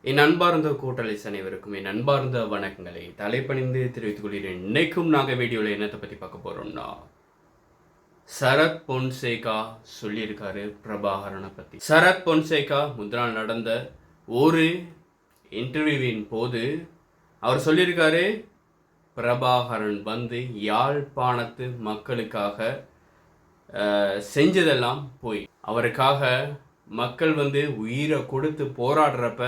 என் அன்பார்ந்த கூட்டலிஸ் அனைவருக்கும் என் அன்பார்ந்த வணக்கங்களை தலைப்பணிந்து தெரிவித்துக் கொள்கிறேன். இன்னைக்கும் நாங்கள் வீடியோவில் என்னத்தை பற்றி பார்க்க போகிறோம்னா, சரத் பொன்சேகா சொல்லியிருக்காரு பிரபாகரனை பற்றி. சரத் பொன்சேகா முதல் நடந்த ஒரு இன்டர்வியூவின் போது அவர் சொல்லியிருக்காரு, பிரபாகரன் வந்து யாழ்ப்பாணத்து மக்களுக்காக செஞ்சதெல்லாம் போய் அவருக்காக மக்கள் வந்து உயிரை கொடுத்து போராடுறப்ப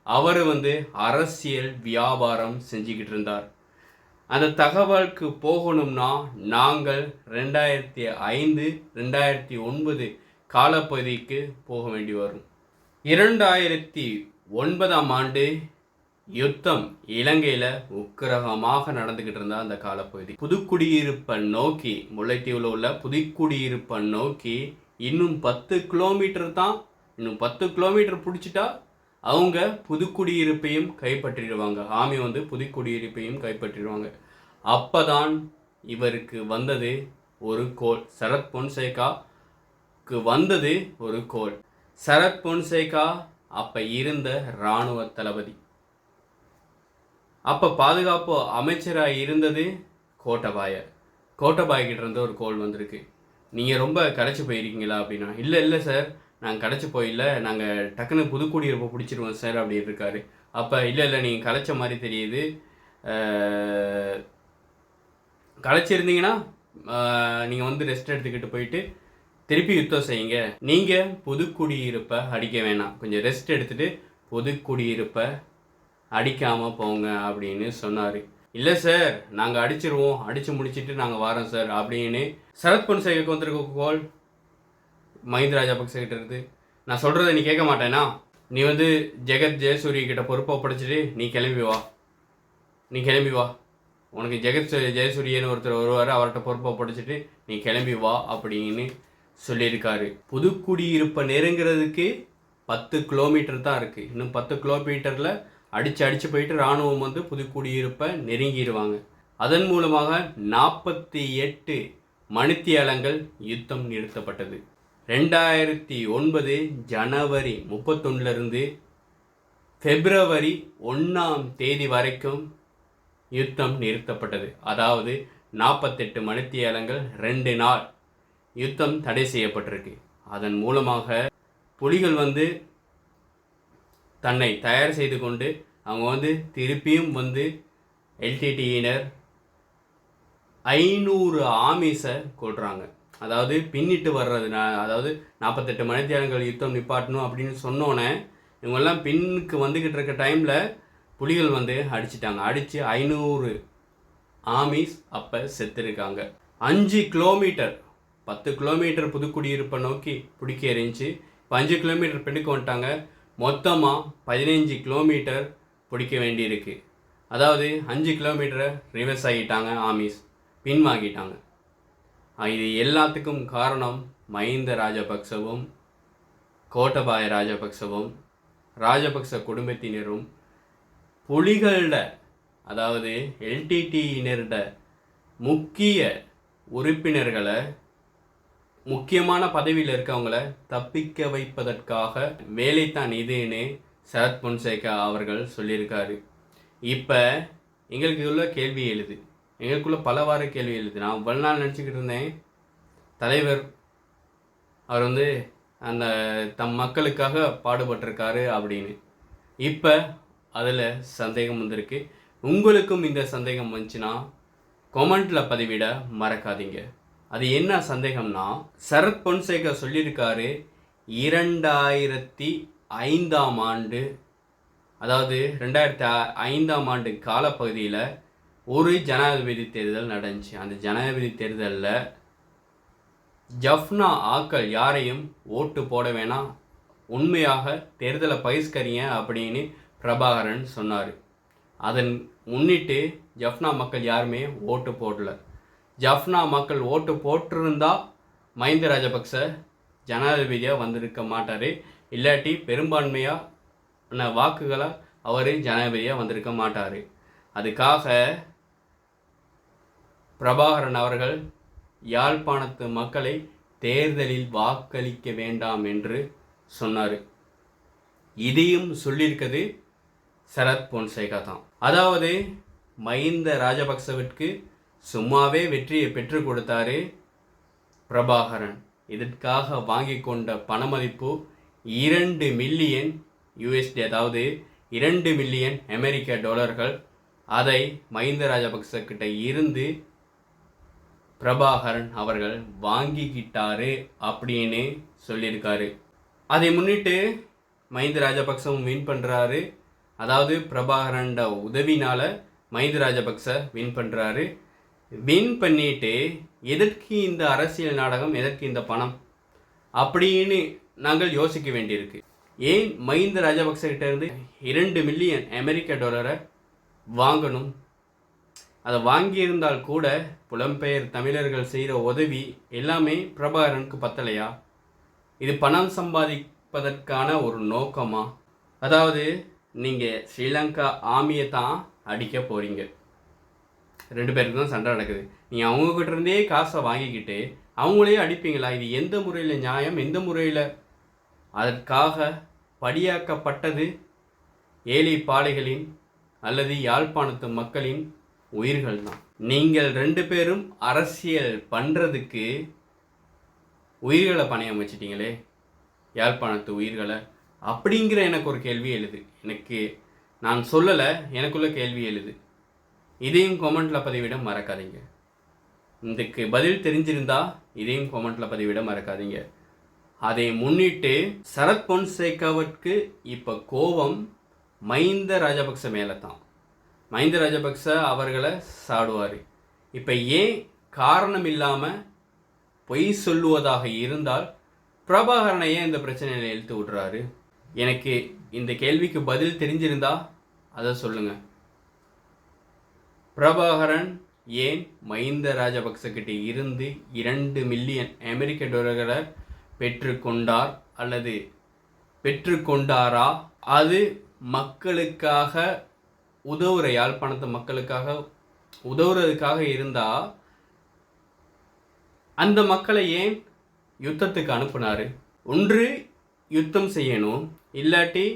அவர் வந்து அரசியல் வியாபாரம் செஞ்சுக்கிட்டு இருந்தார். அந்த தகவலுக்கு போகணும்னா நாங்கள் 2005 2009 காலப்பகுதிக்கு போக வேண்டி வரும். 2009ஆம் ஆண்டு யுத்தம் இலங்கையில் உக்கிரகமாக நடந்துக்கிட்டு இருந்தா அந்த காலப்பகுதி. புதுக்குடியிருப்பை நோக்கி, முல்லைத்தீவில் உள்ள புதுக்குடியிருப்பை நோக்கி இன்னும் 10 கிலோமீட்டர் தான், இன்னும் 10 கிலோமீட்டர் பிடிச்சிட்டா அவங்க புதுக்குடியிருப்பையும் கைப்பற்றிடுவாங்க. ஆமி வந்து புதுக்குடியிருப்பையும் கைப்பற்றிடுவாங்க. அப்போதான் இவருக்கு வந்தது ஒரு கோல். சரத் பொன்சேகாவுக்கு வந்தது ஒரு கோல். சரத் பொன்சேகா அப்போ இருந்த இராணுவ தளபதி. அப்போ பாதுகாப்பு அமைச்சராக இருந்தது கோட்டபாயக்கிட்ட இருந்து ஒரு கோல் வந்திருக்கு. நீங்கள் ரொம்ப களைச்சி போயிருக்கீங்களா அப்படின்னா, இல்லை சார், நாங்கள் களைச்சி போயில்ல, நாங்கள் டக்குன்னு புதுக்குடியிருப்பை பிடிச்சிருவோம் சார் அப்படின்னு இருக்காரு. அப்போ இல்லை நீங்கள் களைச்ச மாதிரி தெரியுது, களைச்சிருந்தீங்கன்னா நீங்கள் வந்து ரெஸ்ட் எடுத்துக்கிட்டு போயிட்டு திருப்பி யுத்தம் செய்யுங்க, நீங்கள் புதுக்குடியிருப்பை அடிக்க வேணாம், கொஞ்சம் ரெஸ்ட் எடுத்துகிட்டு புதுக்குடியிருப்பை அடிக்காமல் போங்க அப்படின்னு சொன்னார். இல்லை சார், நாங்கள் அடிச்சிருவோம், அடித்து முடிச்சுட்டு நாங்கள் வரோம் சார் அப்படின்னு சரத் பொன்சேகாவுக்கு வந்திருக்க கோல் மஹிந்த ராஜபக்ச கிட்ட இருந்து. நான் சொல்கிறத நீ கேட்க மாட்டேன்னா, நீ வந்து ஜெகத் ஜெயசூரிய கிட்ட பொறுப்பை ஒப்படைச்சிட்டு நீ கிளம்பி வா, உனக்கு ஜெகத் ஜெயசூரியன்னு ஒருத்தர் வருவார், அவர்கிட்ட பொறுப்பை ஒப்படைச்சிட்டு நீ கிளம்பி வா அப்படின்னு சொல்லியிருக்காரு. புதுக்குடியிருப்பை நெருங்கிறதுக்கு 10 கிலோமீட்டர் தான் இருக்குது. இன்னும் 10 கிலோமீட்டரில் அடித்து போயிட்டு இராணுவம் வந்து புதுக்குடியிருப்பை நெருங்கிடுவாங்க. அதன் மூலமாக 48 மணித்தியாலங்கள் யுத்தம் நிறுத்தப்பட்டது. 2009 ஜனவரி 31 பிப்ரவரி 1 வரைக்கும் யுத்தம் நிறுத்தப்பட்டது. அதாவது 48 மணித்தியாலங்கள் 2 நாள் யுத்தம் தடை செய்யப்பட்டிருக்கு. அதன் மூலமாக புலிகள் வந்து தன்னை தயார் செய்து கொண்டு அவங்க வந்து திருப்பியும் வந்து எல்டிடியினர் 500 ஆமிஸை கொள்கிறாங்க. அதாவது பின்னிட்டு வர்றது, அதாவது 48 மணித்தியாலங்கள் யுத்தம் நிப்பாட்டணும் அப்படின்னு சொன்னோன்னே இவங்கெல்லாம் பின்னுக்கு வந்துக்கிட்டு இருக்க டைமில் புலிகள் வந்து அடிச்சிட்டாங்க. அடித்து 500 ஆமிஸ் அப்போ செத்துருக்காங்க. 5 கிலோமீட்டர், 10 கிலோமீட்டர் புதுக்குடியிருப்பை நோக்கி பிடிக்க இருந்துச்சு. இப்போ 5 கிலோமீட்டர் பின்னுக்கு வந்துட்டாங்க. மொத்தமாக 15 கிலோமீட்டர் பிடிக்க வேண்டியிருக்கு. அதாவது 5 கிலோமீட்டரை ரிவர்ஸ் ஆகிட்டாங்க, ஆமிஸ் பின்வாங்கிட்டாங்க. இது எல்லாத்துக்கும் காரணம் மஹிந்த ராஜபக்சவும் கோட்டபாய ராஜபக்சவும் ராஜபக்ச குடும்பத்தினரும் புலிகளோட, அதாவது எல்டிடியினரோட முக்கிய உறுப்பினர்களை, முக்கியமான பதவியில் இருக்கவங்கள தப்பிக்க வைப்பதற்காக வேலைத்தான் இதுன்னு சரத் பொன்சேகா அவர்கள் சொல்லியிருக்காரு. இப்போ எங்களுக்கு உள்ள கேள்வி எழுது, எங்களுக்குள்ள பலவாறு கேள்வி எழுது. நான் இவ்வளோ நாள் நினச்சிக்கிட்டு இருந்தேன் தலைவர் அவர் வந்து அந்த தம் மக்களுக்காக பாடுபட்டிருக்காரு அப்படின்னு. இப்போ அதில் சந்தேகம் வந்திருக்கு. உங்களுக்கும் இந்த சந்தேகம் வந்துச்சுன்னா கொமெண்ட்டில் பதிவிட மறக்காதீங்க. அது என்ன சந்தேகம்னா, சரத் பொன்சேகா சொல்லியிருக்காரு 2005ஆம் ஆண்டு, அதாவது 2005ஆம் ஆண்டு காலப்பகுதியில் ஒரு ஜனாதிபதி தேர்தல் நடந்துச்சு. அந்த ஜனாதிபதி தேர்தலில் ஜஃப்னா ஆக்கள் யாரையும் ஓட்டு போட வேணாம், உண்மையாக தேர்தலை பகிஷ்கரிங்க அப்படின்னு பிரபாகரன் சொன்னார். அதன் முன்னிட்டு ஜஃப்னா மக்கள் யாருமே ஓட்டு போடல. ஜஃப்னா மக்கள் ஓட்டு போட்டிருந்தா மஹிந்த ராஜபக்ச ஜனாதிபதியாக வந்திருக்க மாட்டார், இல்லாட்டி பெரும்பான்மையான வாக்குகளை அவர் ஜனாதிபதியாக வந்திருக்க மாட்டார். அதுக்காக பிரபாகரன் அவர்கள் யாழ்ப்பாணத்து மக்களை தேர்தலில் வாக்களிக்க வேண்டாம் என்று சொன்னார். இதையும் சொல்லியிருக்கிறது சரத் பொன்சேகா தான். அதாவது மஹிந்த ராஜபக்சவிற்கு சும்மாவே வெற்றியை பெற்றுக் கொடுத்தாரு பிரபாகரன். இதற்காக வாங்கி கொண்ட பணமதிப்பு 2 மில்லியன் USD, அதாவது 2 மில்லியன் அமெரிக்க டாலர்கள். அதை மஹிந்த ராஜபக்ச கிட்ட இருந்து பிரபாகரன் அவர்கள் வாங்கிக்கிட்டாரு அப்படின்னு சொல்லியிருக்காரு. அதை முன்னிட்டு மஹிந்த ராஜபக்சவும் வின் பண்ணுறாரு. அதாவது பிரபாகரன் உதவினால மஹிந்த ராஜபக்ச வின் பண்ணுறாரு. வின் பண்ணிட்டு எதற்கு இந்த அரசியல் நாடகம், எதற்கு இந்த பணம் அப்படின்னு நாங்கள் யோசிக்க வேண்டியிருக்கு. ஏன் மஹிந்த ராஜபக்ச கிட்ட இருந்து 2 மில்லியன் அமெரிக்க டாலரை வாங்கணும்? அதை வாங்கியிருந்தால் கூட புலம்பெயர் தமிழர்கள் செய்கிற உதவி எல்லாமே பிரபாகரனுக்கு பத்தலையா? இது பணம் சம்பாதிப்பதற்கான ஒரு நோக்கமா? அதாவது நீங்கள் ஸ்ரீலங்கா ஆர்மியை தான் அடிக்க போகிறீங்க. 2 பேருக்கு தான் சண்டை நடக்குது. நீங்கள் அவங்கக்கிட்ட இருந்தே காசை வாங்கிக்கிட்டு அவங்களே அடிப்பீங்களா? இது எந்த முறையில் நியாயம்? எந்த முறையில்? அதற்காக படியாக்கப்பட்டது ஏழை பாலைகளின் அல்லது யாழ்ப்பாணத்து மக்களின் உயிர்கள் தான். நீங்கள் 2 பேரும் அரசியல் பண்ணுறதுக்கு உயிர்களை பணையம் வச்சிட்டீங்களே, யாழ்ப்பாணத்து உயிர்களை. அப்படிங்கிற எனக்கு ஒரு கேள்வி எழுது. நான் சொல்லலை, எனக்குள்ள கேள்வி எழுது. இதையும் கமெண்ட்டில் பதிவிட மறக்காதீங்க. இதுக்கு பதில் தெரிஞ்சிருந்தா இதையும் கமெண்ட்டில் பதிவிட மறக்காதீங்க. அதை முன்னிட்டு சரத் பொன்சேகாவிற்கு இப்போ கோபம் மஹிந்த ராஜபக்ச மேலே தான். மஹிந்த ராஜபக்ச அவர்களை சாடுவார். இப்போ ஏன் காரணம் இல்லாமல் பொய் சொல்லுவதாக இருந்தால் பிரபாகரனை ஏன் இந்த பிரச்சனையில் இழுத்து விடுறாரு? எனக்கு இந்த கேள்விக்கு பதில் தெரிஞ்சிருந்தா அதை சொல்லுங்கள். பிரபாகரன் ஏன் மஹிந்த ராஜபக்ச கிட்ட இருந்து 2 மில்லியன் அமெரிக்க டாலர்களை பெற்றுக்கொண்டார் அல்லது பெற்றுக்கொண்டாரா? அது மக்களுக்காக உதவுற, யாழ்ப்பாணத்து மக்களுக்காக உதவுறதுக்காக இருந்தால் அந்த மக்களை ஏன் யுத்தத்துக்கு அனுப்புனாரு? ஒன்று யுத்தம் செய்யணும், இல்லாட்டி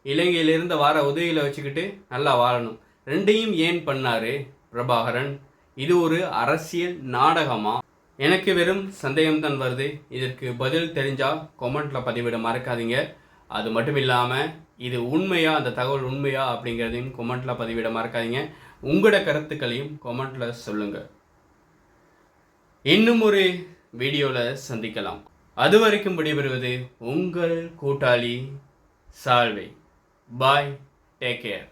இலங்கையிலிருந்து வர உதவியில் வச்சுக்கிட்டு நல்லா வாழணும். 2யும் ஏன் பண்ணாரு பிரபாகரன்? இது ஒரு அரசியல் நாடகமா? எனக்கு வெறும் சந்தேகம்தான் வருது. இதற்கு பதில் தெரிஞ்சால் கமெண்ட்டில் பதிவிட மறக்காதீங்க. அது மட்டும் இல்லாமல் இது உண்மையா, அந்த தகவல் உண்மையா அப்படிங்கிறதையும் கமெண்ட்டில் பதிவிட மறக்காதீங்க. உங்களோட கருத்துக்களையும் கமெண்ட்டில் சொல்லுங்கள். இன்னும் ஒரு வீடியோவில் சந்திக்கலாம். அது வரைக்கும் விடைபெறுவது உங்கள் கூட்டாளி சால்வை. பாய், டேக் கேர்.